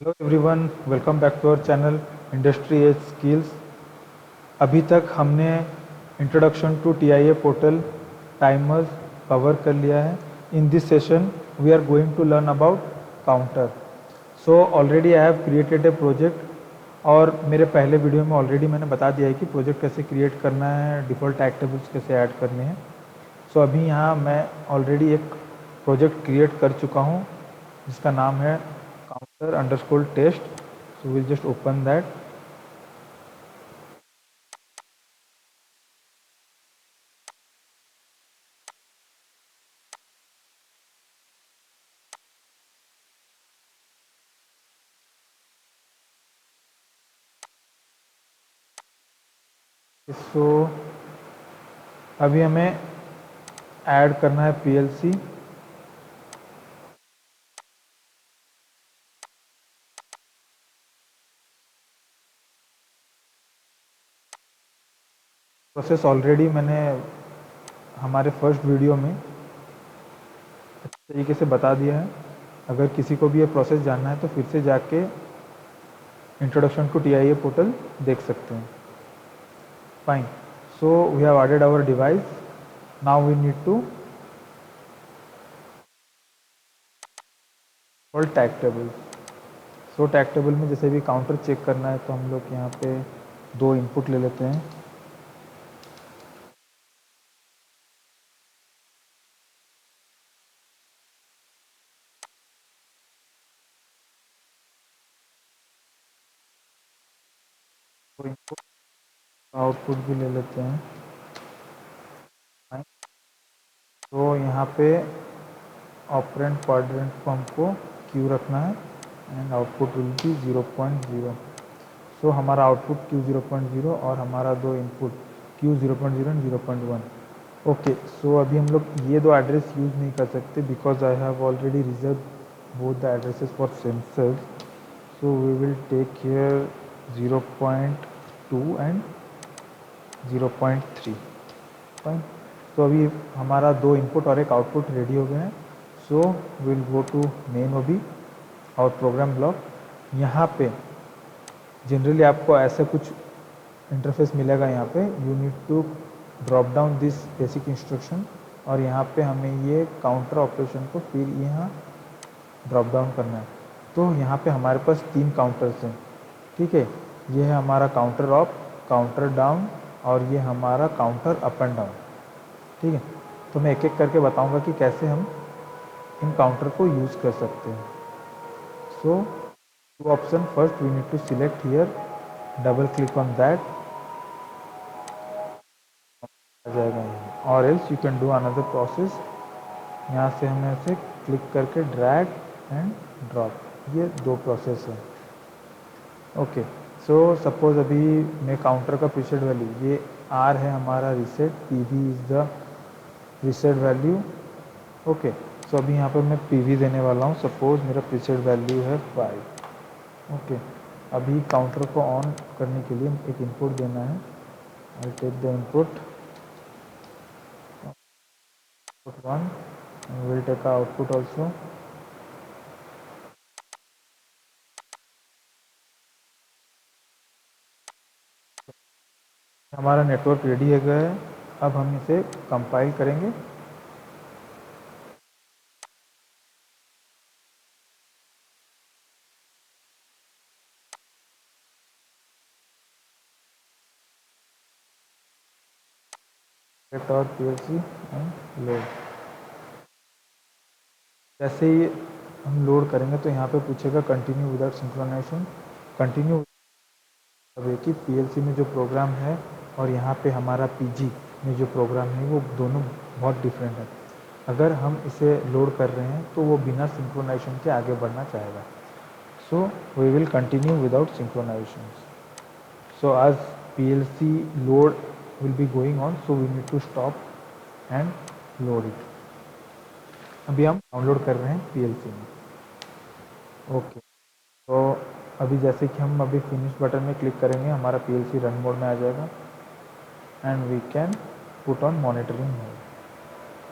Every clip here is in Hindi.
Hello everyone, welcome back to our channel industry edge skills. अभी तक हमने introduction to TIA portal timers cover कर लिया है। In this session we are going to learn about counter. So already I have created a project और मेरे पहले वीडियो में ऑलरेडी मैंने बता दिया है कि प्रोजेक्ट कैसे क्रिएट करना है, डिफ़ॉल्ट टैग टेबल्स कैसे ऐड करने हैं। सो अभी यहाँ मैं ऑलरेडी एक प्रोजेक्ट क्रिएट कर चुका हूँ जिसका नाम है counter underscore test. So we'll just open that. So अभी हमें ऐड करना है पीएलसी। प्रोसेस ऑलरेडी मैंने हमारे फर्स्ट वीडियो में अच्छे तरीके से बता दिया है। अगर किसी को भी ये प्रोसेस जानना है तो फिर से जाके इंट्रोडक्शन टू टीआईए पोर्टल देख सकते हैं। Fine, so we have added our device. Now we need to all tag table. So tag table में जैसे भी काउंटर चेक करना है तो हम लोग यहाँ पे दो इनपुट ले लेते हैं। तो इनपुट आउटपुट भी ले लेते हैं। तो यहाँ पे ऑपरेंड क्वाड्रेंट को हमको क्यू रखना है एंड आउटपुट विल बी 0.0। सो हमारा आउटपुट क्यू 0.0 और हमारा दो input Q 0.0 and 0.1। Okay, so अभी हम लोग ये दो एड्रेस यूज़ नहीं कर सकते because I have already reserve both the addresses for sensors. So we will take here 0.2 and 0.3। Fine, तो अभी हमारा दो इनपुट और एक आउटपुट रेडी हो गए हैं। So will go to main OB और प्रोग्राम ब्लॉक। यहाँ पे जनरली आपको ऐसा कुछ इंटरफेस मिलेगा। यहाँ पे you need to drop down this basic instruction और यहाँ पे हमें ये काउंटर ऑपरेशन को फिर यहाँ ड्रॉप डाउन करना है। तो यहाँ पे हमारे पास तीन काउंटर्स हैं, ठीक है। ये है हमारा काउंटर अप, काउंटर डाउन और ये हमारा काउंटर अप एंड डाउन, ठीक है। तो मैं एक एक करके बताऊंगा कि कैसे हम इन काउंटर को यूज़ कर सकते हैं। So two option, first we need to select here, double click on that, आ जाएगा यहाँ। और else you can do another process. यहाँ से हमें ऐसे क्लिक करके ड्रैग एंड ड्रॉप, ये दो प्रोसेस है। ओके, सो सपोज अभी मैं काउंटर का प्रीसेट वैल्यू ये आर है हमारा reset, PV is the reset value. Okay, so अभी यहाँ पर मैं पीवी देने वाला हूँ। सपोज मेरा प्रीसेट वैल्यू है 5। ओके, अभी काउंटर को ऑन करने के लिए एक इनपुट देना है। I take the input 1 and we'll take output also। हमारा नेटवर्क रेडी है गया है। अब हम इसे कंपाइल करेंगे। और पीएलसी एंड लोड। जैसे ही हम लोड करेंगे तो यहाँ पे पूछेगा कंटिन्यू विदाउट सिंक्रोनाइजेशन। कंटिन्यू अब एक ही पीएलसी में जो प्रोग्राम है और यहाँ पे हमारा पीजी में जो प्रोग्राम है वो दोनों बहुत डिफरेंट है। अगर हम इसे लोड कर रहे हैं तो वो बिना सिंक्रोनाइजेशन के आगे बढ़ना चाहेगा। So we will continue without synchronisation. So as PLC load will be going on, so we need to stop and load it। अभी हम डाउनलोड कर रहे हैं PLC में। ओके, तो अभी जैसे कि हम अभी फिनिश बटन में क्लिक करेंगे हमारा PLC रन मोड में आ जाएगा and we can put on monitoring mode.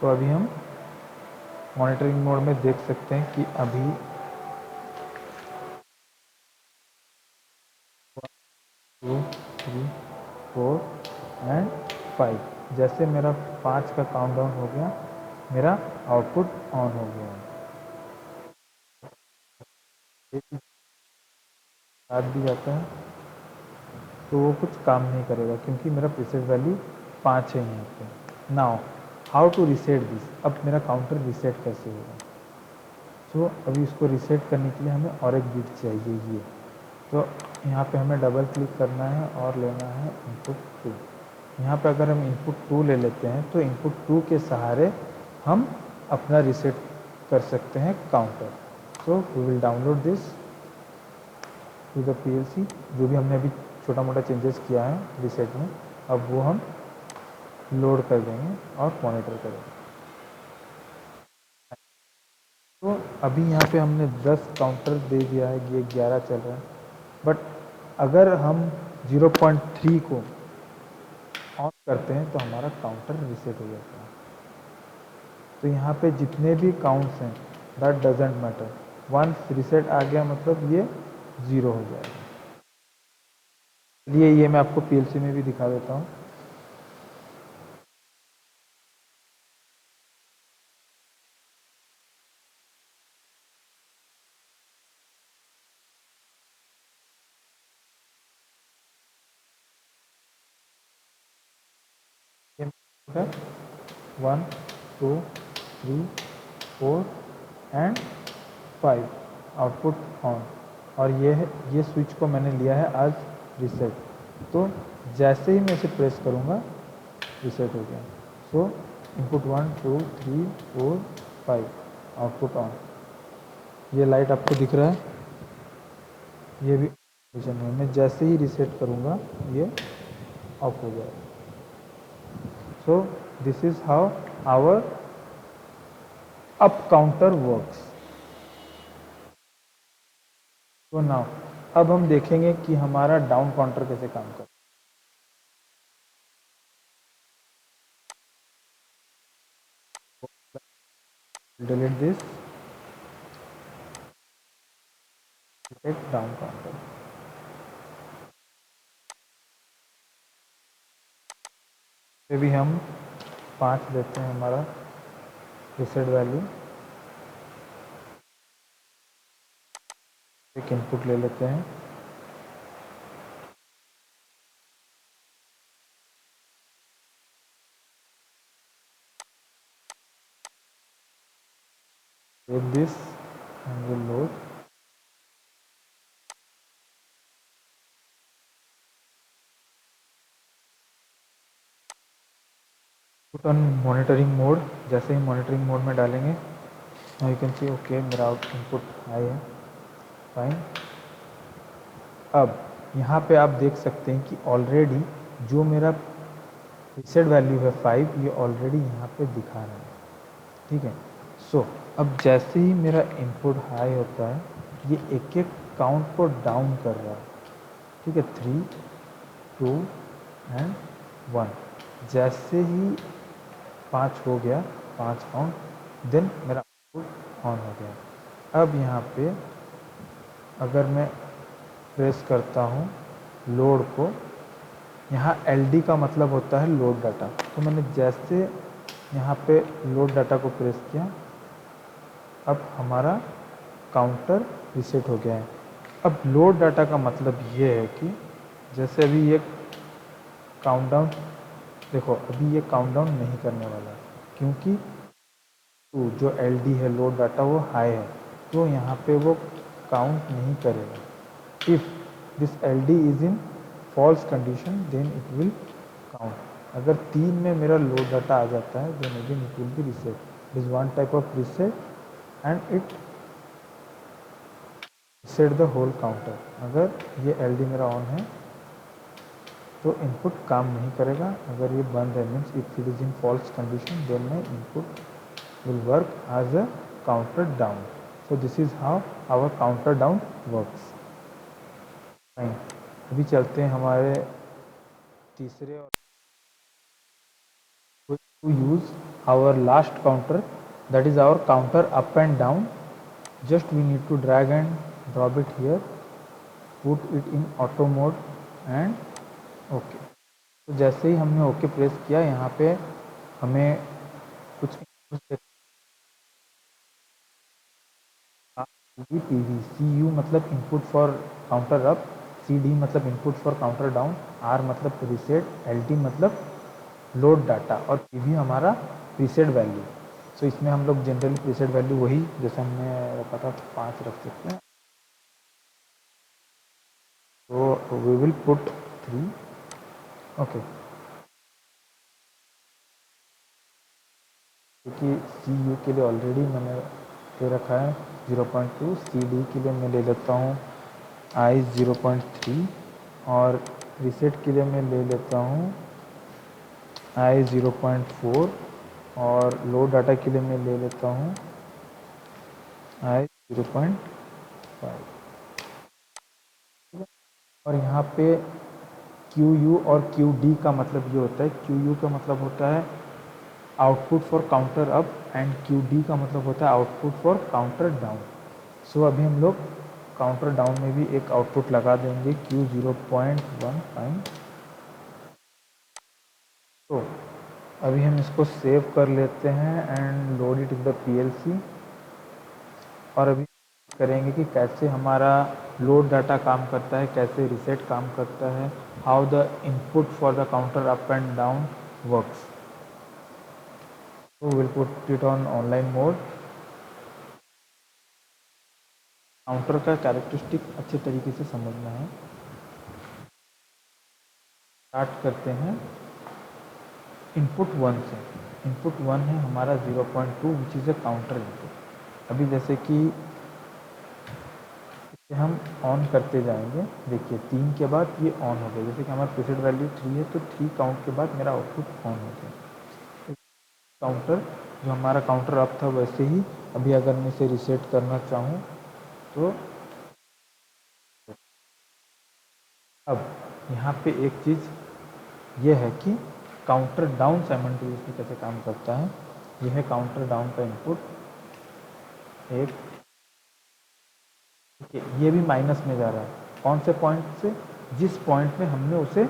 तो अभी हम मॉनिटरिंग मोड में देख सकते हैं कि अभी 2 3 4 एंड 5। जैसे मेरा 5 का काउंटडाउन हो गया, मेरा आउटपुट ऑन हो गया। साथ भी जाता है तो वो कुछ काम नहीं करेगा क्योंकि मेरा प्रीसेट वैल्यू 5 है यहाँ पे। Now how to reset this, अब मेरा काउंटर रिसेट कैसे होगा। सो अभी इसको रिसेट करने के लिए हमें और एक बिट चाहिए ये। तो यहाँ पे हमें डबल क्लिक करना है और लेना है इनपुट 2। यहाँ पे अगर हम इनपुट 2 ले लेते हैं तो इनपुट 2 के सहारे हम अपना रिसेट कर सकते हैं counter. So we will download this to the PLC। जो भी हमने अभी छोटा मोटा चेंजेस किया है रिसेट में, अब वो हम लोड कर देंगे और मॉनिटर करेंगे। तो अभी यहाँ पे हमने 10 काउंटर दे दिया है, ये 11 चल रहा है। बट अगर हम 0.3 को ऑन करते हैं तो हमारा काउंटर रिसेट हो जाता है। तो यहाँ पे जितने भी काउंट्स हैं that doesn't matter, once reset आ गया मतलब ये 0 हो जाएगा। चलिए ये मैं आपको PLC में भी दिखा देता हूँ। ये 1 2 3 4 एंड 5 आउटपुट ऑन, और ये है, ये स्विच को मैंने लिया है आज रिसेट। तो जैसे ही मैं इसे प्रेस करूँगा रिसेट हो गया। सो इनपुट 1 2 3 4 5 आउटपुट ऑन। ये लाइट आपको दिख रहा है, ये भी विजन है। मैं जैसे ही रिसेट करूँगा ये ऑफ हो जाएगा। सो this is how hour up counter works. तो नाउ अब हम देखेंगे कि हमारा डाउन काउंटर कैसे काम करता है। Delete this, down counter. पे भी हम 5 देते हैं हमारा रिसेट वैल्यू। एक इनपुट ले लेते हैं, save this and we'll load। Put on monitoring mode. जैसे ही मॉनिटरिंग मोड में डालेंगे यू कैन सी ओके मेरा इनपुट हाई है, फाइन। अब यहाँ पे आप देख सकते हैं कि ऑलरेडी जो मेरा रिसेट वैल्यू है 5, ये ऑलरेडी यहाँ पे दिखा रहा है, ठीक है। सो अब जैसे ही मेरा इनपुट हाई होता है ये एक एक काउंट को डाउन कर रहा है, ठीक है। 3 2 एंड 1। जैसे ही 5 हो गया, 5 काउंट, देन मेरा आउटपुट ऑन हो गया। अब यहाँ पे अगर मैं प्रेस करता हूँ लोड को, यहाँ LD का मतलब होता है लोड डाटा। तो मैंने जैसे यहाँ पे लोड डाटा को प्रेस किया, अब हमारा काउंटर रिसेट हो गया है। अब लोड डाटा का मतलब ये है कि जैसे अभी ये काउंटडाउन, देखो अभी ये काउंटडाउन नहीं करने वाला क्योंकि जो LD है लोड डाटा वो हाई है, तो यहाँ पे वो काउंट नहीं करेगा। If this LD is in false condition then it will count. अगर 3 में मेरा लोड डाटा आ जाता है then again it will be reset. It is one type of reset and it reset the whole counter. अगर ये LD मेरा ऑन है तो इनपुट काम नहीं करेगा, अगर ये बंद है means if it is in false condition then my input will work as a counter down. So this is how our counter down works. Fine, अभी चलते हैं हमारे तीसरे और to use our last counter, that is our counter up and down. Just we need to drag and drop it here, put it in auto mode and okay. तो जैसे ही हमने ओके प्रेस किया, यहाँ पे हमें कुछ पीवी सी यू मतलब input for counter up, C D मतलब input for counter down, R मतलब रीसेट, एल टी मतलब लोड डाटा और पीवी हमारा प्रीसेट वैल्यू। सो इसमें हम लोग जनरली प्रीसेट वैल्यू वही जैसे हमने रखा था 5 रख सकते हैं। तो वी विल पुट 3 ओके, क्योंकि सी यू के लिए ऑलरेडी मैंने दे रखा है 0.2, सी डी के लिए मैं ले लेता हूँ आई 0.3 और रीसेट के लिए मैं ले लेता हूँ आई 0.4 और लोड डाटा के लिए मैं ले लेता हूँ आई 0.5। और यहाँ पे क्यू यू और क्यू डी का मतलब ये होता है, क्यू यू का मतलब होता है output for counter up and Q D का मतलब होता है आउटपुट फॉर काउंटर डाउन। सो अभी हम लोग काउंटर डाउन में भी एक आउटपुट लगा देंगे क्यू 0.1। तो अभी हम इसको सेव कर लेते हैं and load it in the PLC. और अभी करेंगे कि कैसे हमारा लोड डाटा काम करता है, कैसे रीसेट काम करता है, how the input for the counter up and down works. So we'll put it on online mode. Counter का कैरेक्टरिस्टिक अच्छे तरीके से समझना है। स्टार्ट करते हैं इनपुट 1 से। इनपुट 1 है हमारा 0.2 which is a counter input. अभी जैसे कि इसे हम ऑन करते जाएंगे, देखिए 3 के बाद ये ऑन हो गया। जैसे कि हमारा प्रीसेट वैल्यू 3 है तो 3 काउंट के बाद मेरा आउटपुट ऑन हो गया। काउंटर जो हमारा काउंटर अप था वैसे ही अभी अगर मैं इसे रीसेट करना चाहूँ तो अब यहाँ पे एक चीज़ ये है कि काउंटर डाउन साइमल्टेनियसली कैसे काम करता है। यह है काउंटर डाउन का इनपुट एक, ये भी माइनस में जा रहा है। कौन से पॉइंट से? जिस पॉइंट में हमने उसे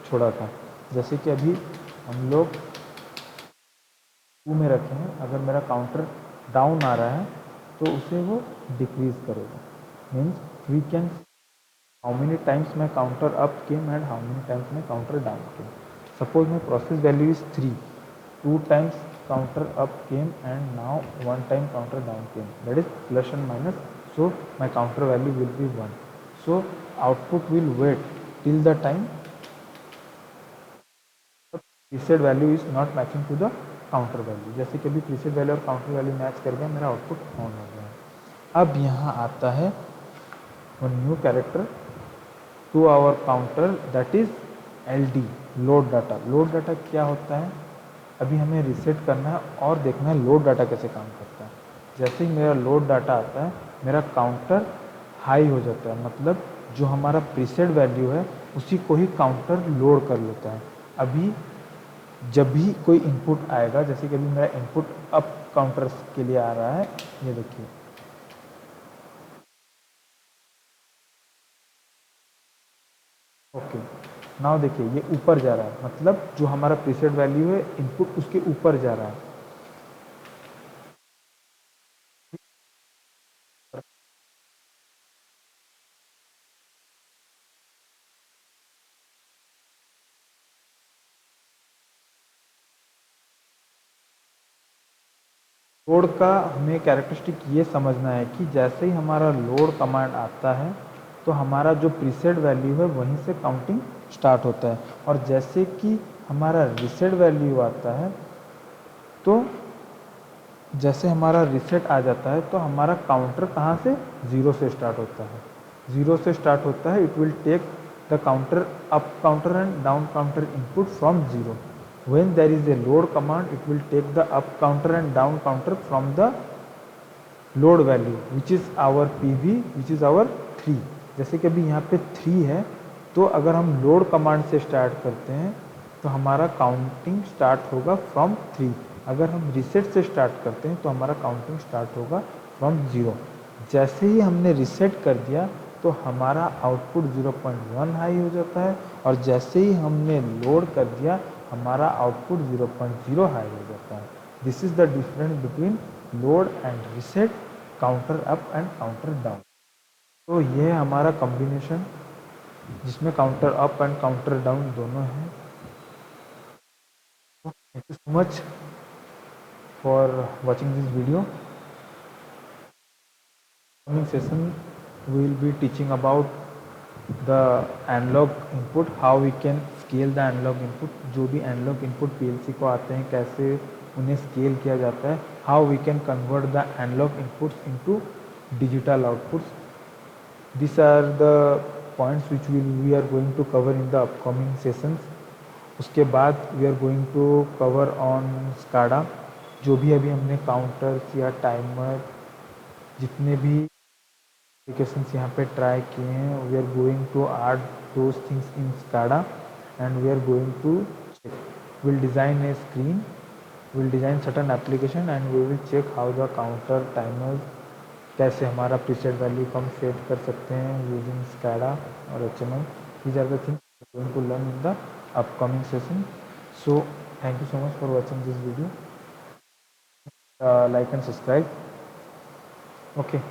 छोड़ा था। जैसे कि अभी हम लोग 2 में रखे हैं, अगर मेरा काउंटर डाउन आ रहा है तो उसे वो डिक्रीज करेगा। Means we can how many times my counter up came and how many times my counter down came. Suppose my process value is 3, 2 times counter up came and now 1 time counter down came, that is plus and minus. So my counter value will be 1. So output will wait till the time preset value is not matching to the counter value। जैसे कि अभी preset value और counter value मैच कर गया, मेरा आउटपुट ऑन हो गया। अब यहाँ आता है one new character to our counter, that is LD, load data. Load data क्या होता है? अभी हमें रीसेट करना है और देखना है लोड डाटा कैसे काम करता है। जैसे ही मेरा लोड डाटा आता है मेरा काउंटर हाई हो जाता है, मतलब जो हमारा प्रीसेट वैल्यू है उसी को ही काउंटर लोड कर लेता है। अभी जब भी कोई इनपुट आएगा, जैसे कि अभी मेरा इनपुट अप काउंटर के लिए आ रहा है, ये देखिए ओके। नाउ देखिए ये ऊपर जा रहा है, मतलब जो हमारा प्रीसेट वैल्यू है इनपुट उसके ऊपर जा रहा है। लोड का हमें कैरेक्टरिस्टिक ये समझना है कि जैसे ही हमारा लोड कमांड आता है तो हमारा जो प्रीसेट वैल्यू है वहीं से काउंटिंग स्टार्ट होता है, और जैसे कि हमारा रीसेट वैल्यू आता है तो जैसे हमारा रीसेट आ जाता है तो हमारा काउंटर कहाँ से? 0 से स्टार्ट होता है। 0 से स्टार्ट होता है। It will take the counter up counter and down counter input from 0। when there is a load command, it will take the up counter and down counter from the load value which is our PV, which is our 3। जैसे कि अभी यहाँ पे 3 है, तो अगर हम लोड कमांड से स्टार्ट करते हैं तो हमारा काउंटिंग स्टार्ट होगा फ्रॉम 3। अगर हम रीसेट से स्टार्ट करते हैं तो हमारा काउंटिंग स्टार्ट होगा फ्रॉम 0। जैसे ही हमने रीसेट कर दिया तो हमारा आउटपुट 0.1 हाई हो जाता है, और जैसे ही हमने लोड कर दिया हमारा आउटपुट 0.0 हाई हो जाता है। This is the difference between load and reset, counter up and counter down. तो ये है हमारा कॉम्बिनेशन जिसमें counter up and counter down दोनों हैं। Thank you so much for watching this video. Coming session we will be teaching about the analog input, how we can scale the analog input। जो भी analog input PLC को आते हैं कैसे उन्हें स्केल किया जाता है, how we can convert the analog inputs into digital outputs। These are the points which we are going to cover in the upcoming sessions। उसके बाद we are going to cover on SCADA, जो भी अभी हमने काउंटर्स या टाइमर जितने भी एप्लीकेशंस यहाँ पे ट्राई किए हैं, we are going to add those things in SCADA and we are going to check, will design a screen, will design certain application and we will check how the counter timer, कैसे हमारा प्रीसेट वैल्यू हम सेट कर सकते हैं यूजिंग स्काडा और HMI। These are the things going to learn in the upcoming session। So thank you so much for watching this video, like and subscribe। Okay।